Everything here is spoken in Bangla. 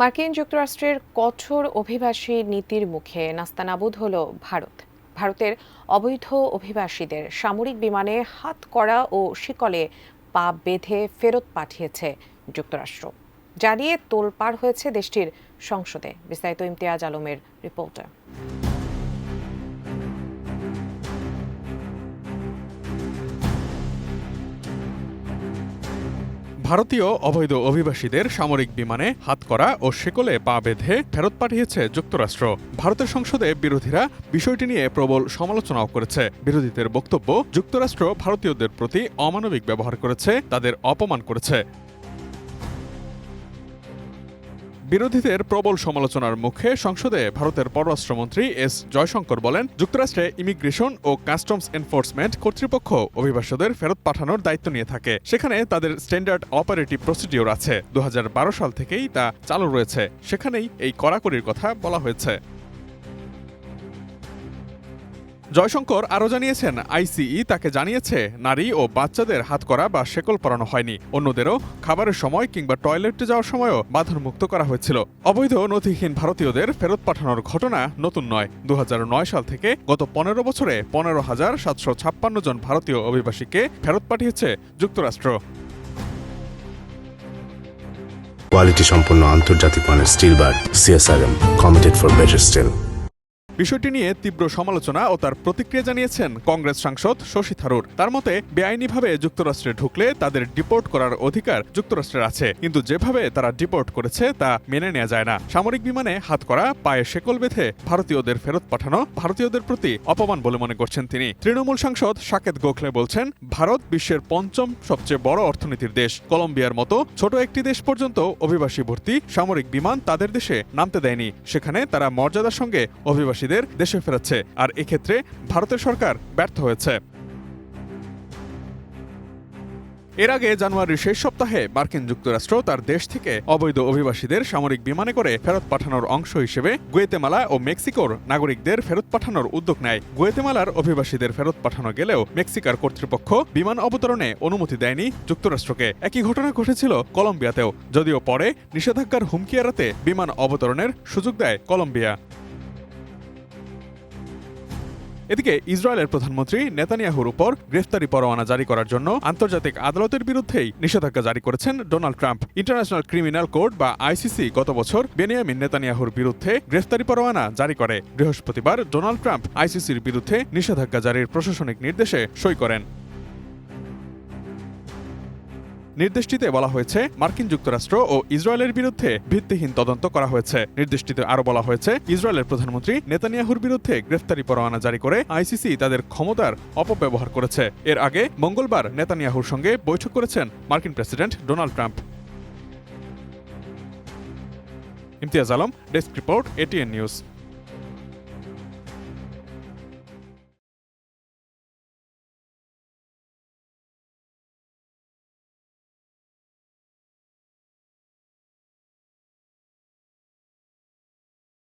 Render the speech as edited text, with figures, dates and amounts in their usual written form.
মার্কিন যুক্তরাষ্ট্রের কঠোর অভিবাসী নীতির মুখে নাস্তানাবুদ হল ভারত। ভারতের অবৈধ অভিবাসীদের সামরিক বিমানে হাতকড়া ও শিকলে পা বেঁধে ফেরত পাঠিয়েছে যুক্তরাষ্ট্র, জানিয়ে তোলপাড় হয়েছে দেশটির সংসদে। বিস্তারিত ইমতিয়াজ আলমের রিপোর্টে। ভারতীয় অবৈধ অভিবাসীদের সামরিক বিমানে হাতকড়া ও শেকলে পা বেঁধে ফেরত পাঠিয়েছে যুক্তরাষ্ট্র। ভারতের সংসদে বিরোধীরা বিষয়টি নিয়ে প্রবল সমালোচনাও করেছে। বিরোধীদের বক্তব্য, যুক্তরাষ্ট্র ভারতীয়দের প্রতি অমানবিক ব্যবহার করেছে, তাদের অপমান করেছে। বিরোধীদের প্রবল সমালোচনার মুখে সংসদে ভারতের পররাষ্ট্রমন্ত্রী এস জয়শঙ্কর বলেন, যুক্তরাষ্ট্রে ইমিগ্রেশন ও কাস্টমস এনফোর্সমেন্ট কর্তৃপক্ষ অভিবাসীদের ফেরত পাঠানোর দায়িত্ব নিয়ে থাকে। সেখানে তাদের স্ট্যান্ডার্ড অপারেটিভ প্রসিডিওর আছে। 2012 সাল থেকেই তা চালু রয়েছে। সেখানেই এই কড়াকড়ির কথা বলা হয়েছে। জয়শঙ্কর আরও জানিয়েছেন, আইসিই তাকে জানিয়েছে নারী ও বাচ্চাদের হাতকড়া বা শেকল পরানো হয়নি। অন্যদেরও খাবারের সময় কিংবা টয়লেটে যাওয়ার সময়ও বাধামুক্ত করা হয়েছিল। অবৈধ নথিহীন ভারতীয়দের ফেরত পাঠানোর ঘটনা নতুন নয়। 2009 সাল থেকে গত 15 বছরে 15,756 জন ভারতীয় অভিবাসীকে ফেরত পাঠিয়েছে যুক্তরাষ্ট্র। কোয়ালিটি সম্পন্ন আন্তর্জাতিক মানের still bar CSRM, committed for better still. বিষয়টি নিয়ে তীব্র সমালোচনা ও তার প্রতিক্রিয়া জানিয়েছেন কংগ্রেস সাংসদ শশী থারুর। তার মতে, বেআইনিভাবে যুক্তরাষ্ট্রে ঢুকলে তাদের ডিপোর্ট করার অধিকার যুক্তরাষ্ট্রের আছে, কিন্তু যেভাবে তারা ডিপোর্ট করেছে তা মেনে নেওয়া যায় না। সামরিক বিমানে হাতকড়া, পায়ে শেকল বেঁধে ভারতীয়দের ফেরত পাঠানো ভারতীয়দের প্রতি অপমান বলে মনে করছেন তিনি। তৃণমূল সাংসদ সাকেত গোখলে বলছেন, ভারত বিশ্বের 5ম সবচেয়ে বড় অর্থনীতির দেশ। কলম্বিয়ার মতো ছোট একটি দেশ পর্যন্ত অভিবাসী ভর্তি সামরিক বিমান তাদের দেশে নামতে দেয়নি। সেখানে তারা মর্যাদার সঙ্গে অভিবাসী দেশে ফেরাচ্ছে, আর এক্ষেত্রে ভারতের সরকার ব্যর্থ হয়েছে। এর আগে জানুয়ারির শেষ সপ্তাহে মার্কিন যুক্তরাষ্ট্র তার দেশ থেকে অবৈধ অভিবাসীদের সামরিক বিমানে করে ফেরত পাঠানোর অংশ হিসেবে গুয়েতেমালা ও মেক্সিকোর নাগরিকদের ফেরত পাঠানোর উদ্যোগ নেয়। গুয়েতেমালার অভিবাসীদের ফেরত পাঠানো গেলেও মেক্সিকার কর্তৃপক্ষ বিমান অবতরণে অনুমতি দেয়নি যুক্তরাষ্ট্রকে। একই ঘটনা ঘটেছিল কলম্বিয়াতেও, যদিও পরে নিষেধাজ্ঞার হুমকি এড়াতে বিমান অবতরণের সুযোগ দেয় কলম্বিয়া। এদিকে ইসরায়েলের প্রধানমন্ত্রী নেতানিয়াহুর উপর গ্রেফতারি পরোয়ানা জারি করার জন্য আন্তর্জাতিক আদালতের বিরুদ্ধেই নিষেধাজ্ঞা জারি করেছেন Donald Trump. International criminal court বা ICC গত বছর বেনিয়ামিন নেতানিয়াহুর বিরুদ্ধে গ্রেফতারি পরোয়ানা জারি করে। বৃহস্পতিবার ডোনাল্ড ট্রাম্প ICCর বিরুদ্ধে নিষেধাজ্ঞা জারির প্রশাসনিক নির্দেশে সই করেন। নির্দেশটিতে বলা হয়েছে, মার্কিন যুক্তরাষ্ট্র ও ইসরায়েলের বিরুদ্ধে ভিত্তিহীন তদন্ত করা হয়েছে। নির্দেশটিতে আরও বলা হয়েছে, ইসরায়েলের প্রধানমন্ত্রী নেতানিয়াহুর বিরুদ্ধে গ্রেফতারি পরোয়ানা জারি করে ICC তাদের ক্ষমতার অপব্যবহার করেছে। এর আগে মঙ্গলবার নেতানিয়াহুর সঙ্গে বৈঠক করেছেন মার্কিন president Donald Trump. Imtiaz Alam, desk report, ATN news.